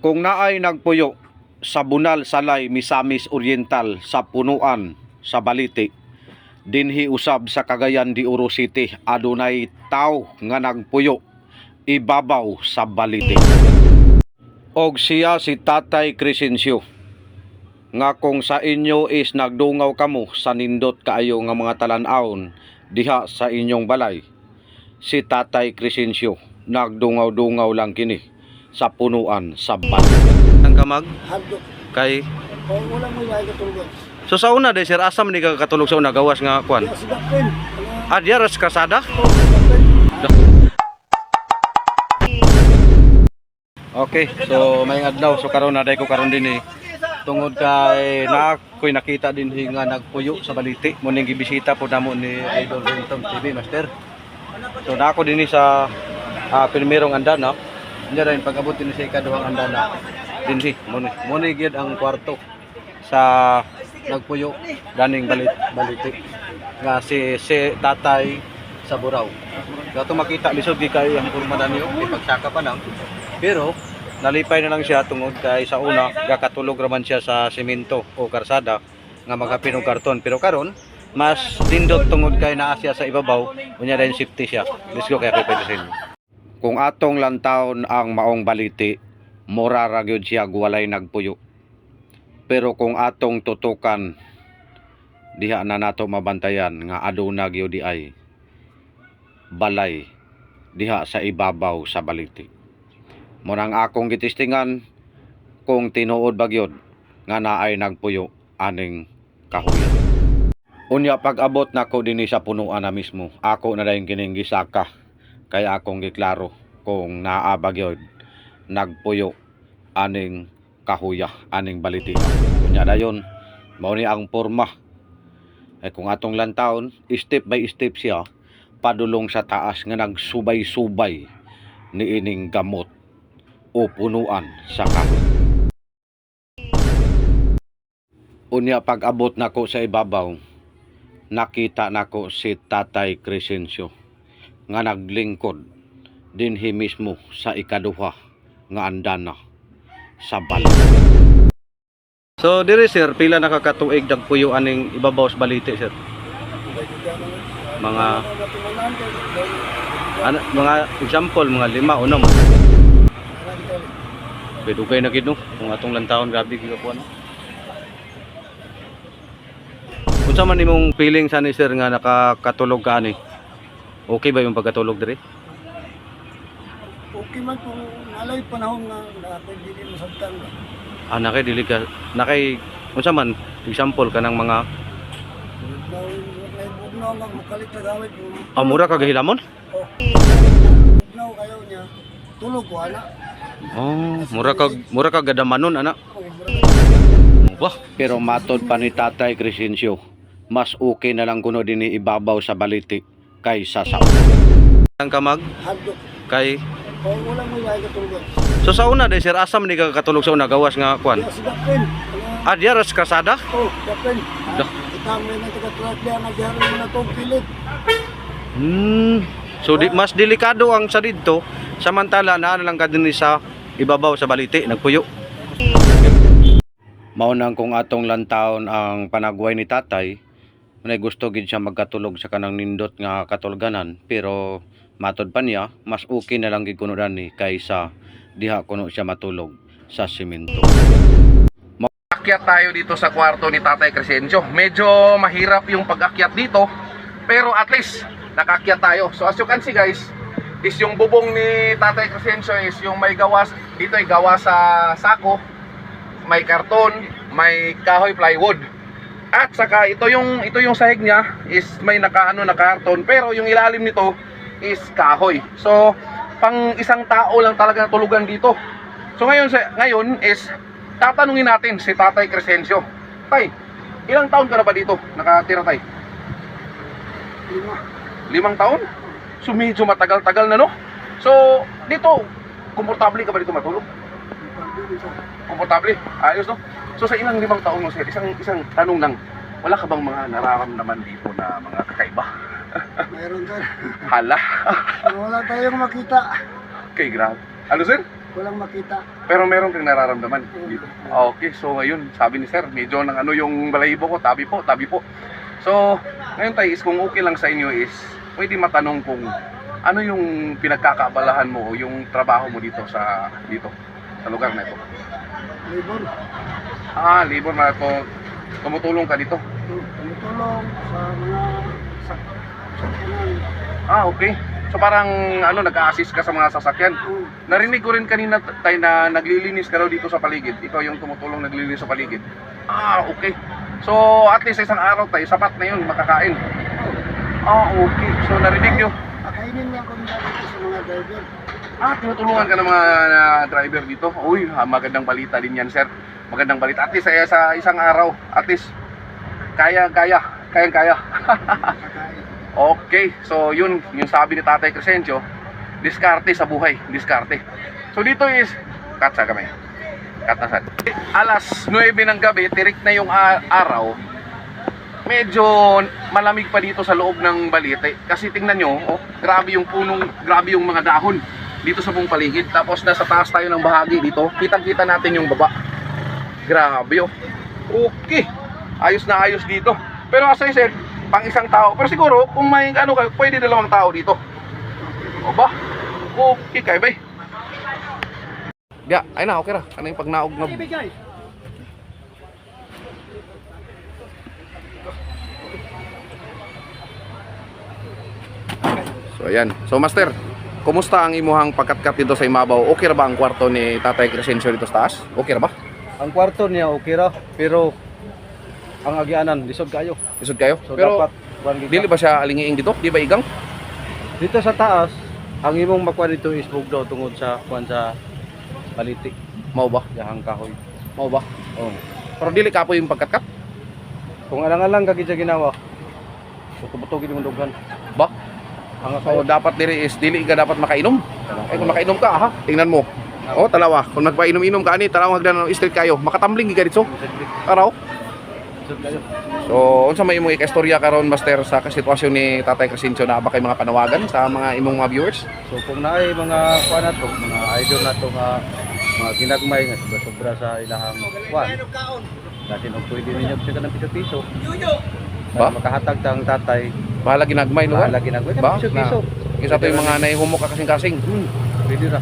Kung naay nagpuyo sa Bunal, Salay, Misamis Oriental sa punuan sa Balite, dinhi usab sa Cagayan de Oro City, adunay tawo nga nagpuyo ibabaw sa Balite. Og siya si Tatay Crescencio, nga kung sa inyo is nagdungaw kamo sa nindot kaayo nga mga talan-awon diha sa inyong balay, si Tatay Crescencio nagdungaw-dungaw lang kini sa punuan sa Balite. Ang kamag Hadlok. kay Wala mo yung katulog. so sa una de sir, asam ni ka katulog sa una gawas nga kwan? Kaya sigapin. Adya ras kasada? Okay, so may adlaw so karon na ko karon din tungod kay ko'y nakita din nga nagpuyo sa Balite. Muning gibisita po namo ni Idol Renton TV Master. So nako din sa primerong andana. Nya rin pag-abot din sa ikaduhang andana. Dinhi muni gyud ang kwarto sa nagpuyo ganing Balite nga si Tatay sa Buraw. Gato makita lisod gi kay ang kurma niyo kay pagsaka pa lang. Pero nalipay na lang siya tungod kay sa una gakatulog raman siya sa semento o karsada nga magapin og karton, pero karon mas dindot tungod kay naa siya sa ibabaw unya din safety siya. Let's go kay Pepesin. Kung atong lantawon ang maong Balite, mura ra gyud siya walay nagpuyo. Pero kung atong tutukan, diha na nato mabantayan nga aduna gyud di ay balay diha sa ibabaw sa Balite. Munang akong gitistingan kung tinuod ba gyud nga naay nagpuyo aning kahoy. Unya pag-abot nako dinhi sa punuan na mismo, ako na dayon kining gisaka kaya akong giklaro kung naa ba gyud nagpuyo aning kahuya aning Balite. Unya dayon mao ni ang porma. Ay kung atong lantawon, step by step siya padulong sa taas nga nagsubay-subay niining gamot o punuan sa kahoy. Unya pag-abot nako sa ibabaw, nakita nako si Tatay Crescencio nga naglingkod dinhi mismo sa ikaduha nga andana sa Balite. So diri sir, pila nakakatuig nagpuyo aning ibabaw sa Balite sir? Mga example, mga 5 o 6. Pedugay na gid no kung atong lantawon, grabe gyud ko ano. Unsa man imong feeling sa ni sir nga nakakatulog ka ani? Okay ba yung pagkatulog diri? Okay man kung nalay panahon nga nakapagdili mo sabtan. Nakay dili ka nakay unsa man example kanang mga Bugnaw nga mukalit na gawid mo. mura ka gahilamon? Bugnaw kayo niya. Tulog ko ana. Mura ka gadamanon ana. Wah, pero matod pa ni Tatay Crescencio, mas okay na lang kuno dinhi ibabaw sa Balite kaysa sa ang kamag Hadlok. kay Wala mo yung katulog. so sa una de sir, asam ni ka katulog sa una gawas nga kwan? Kaya sigapin. Adya ras kasada? Sigapin. Kita mo na taga-truck diyan nagyari mo na tong pilit. So mas delikado ang sa didto, samantala naa na lang ka dinhi sa ibabaw sa Balite nagpuyo. Mao nang kung atong lantawon ang panagway ni Tatay, may gusto gid siya magkatulog sa kanang nindot nga katulganan, pero matod pa niya mas okay na lang gid kuno dani kaysa diha kuno siya matulog sa semento. Akyat tayo dito sa kwarto ni Tatay Crescencio. Medyo mahirap yung pag-akyat dito, pero at least nakakyat tayo. So as you can see guys, is yung bubong ni Tatay Crescencio is yung may gawas, dito ay gawa sa sako, may karton, may kahoy plywood. At saka ito yung sahig niya is may naka karton, pero yung ilalim nito is kahoy. So pang isang tao lang talaga natulugan dito. So ngayon is tatanungin natin si Tatay Crescencio. Tay, ilang taon ka na ba dito nakatira, tay? 5 taon? So medyo matagal-tagal na no? So dito, komportable ka ba dito matulog? Komportable? Ayos no? So sa ilang 5 taon mo sir, isang tanong lang, wala ka bang mga nararamdaman dito na mga kakaiba? Mayroon sir. Hala? Wala tayong makita. Okay, grabe. Ano sir? walang makita. Pero meron kang nararamdaman dito. Okay, so ngayon, sabi ni sir, medyo nang ano yung balahibo ko, tabi po, tabi po. So, ngayon tayo is kung okay lang sa inyo is, pwede matanong kung ano yung pinagkakaabalahan mo o yung trabaho mo dito sa lugar na ito. Libon. Labor na ito, tumutulong ka dito. Tumutulong sa mga sakyanan. Okay. So parang nag-a-assist ka sa mga sasakyan. Narinig ko rin kanina tayo na naglilinis ka daw dito sa paligid. Ikaw yung tumutulong naglilinis sa paligid. Okay. So at least isang araw tayo, sapat na yun, makakain. Okay. So narinig nyo. Akainin niya kung dito sa mga driver. Tinutulungan ka ng mga driver dito. Uy, magandang balita din yan, sir. Magandang balita. At least sa isang araw, at least kayang-kaya. Kakain. Okay, so yung sabi ni Tatay Crescencio, diskarte sa buhay, diskarte. So dito is, cut sa kamay. Cut na sad. Alas 9 ng gabi, tirik na yung araw. Medyo malamig pa dito sa loob ng Balite. Kasi tingnan nyo, grabe yung grabe yung mga dahon dito sa buong paligid. Tapos nasa taas tayo ng bahagi dito, kitang-kita natin yung baba. Grabe oh. Okay, ayos na ayos dito. Pero as I said, pang isang tao. Pero siguro, kung may pwede dalawang tao dito. O ba? Okay, kaya ba? Ay na, okay ra. Ano yung pagnaog na? So ayan. So master, kumusta ang imuhang pagkatkat dito sa imabaw? Okay ra ba ang kwarto ni Tatay Crescencio dito sa taas? Okay ra ba? Ang kwarto niya okay ra, pero ang agianan lisod kayo. Isod kayo? So Pero dapat kuwan kita. dili ba siya alingiing dito? Di ba igang? Dito sa taas, ang imong makuha dito is bugdaw tungod sa kuwan sa Balite, Mao ba? yahang kahoy. Mao ba? Oh. Pero dili ka po yung pagkatkat? Kung alang-alang ka gid sa ginawa, buto-buto gid mong dughan. Ba? Ang So dapat dili ka dapat makainom. Kung makainom ka ha, tingnan mo. Talawa, kung nagpainom-inom ka ani, talawa hagdan ng street kayo, makatambling gi ka dito. Araw. So, unsa may imong ikastorya karon master sa sitwasyon ni Tatay Crescencio na ba kay mga panawagan sa mga imong mga viewers? So kung naay mga kuan nato, mga idol nato nga mga ginagmay nga sobra sa ilahang kuan. Dati nung pwede ninyo siya ng piso-piso. Ba? Makahatag tang tatay, Bahala ginagmay no? bahala ginagmay Ba? piso-piso. Isa to yung mga naihumok ka kasing-kasing. Pwede ra.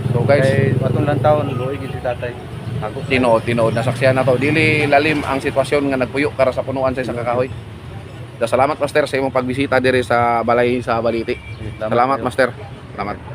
So guys, Kay atong lang taon luoy gid si tatay. Ako tinood nasaksihan na to. Dili lalim ang sitwasyon nga nagpuyo kara sa punuan sa isang kakahoy. Salamat master sa imong pagbisita diri sa balay sa Balite. Salamat master. Salamat.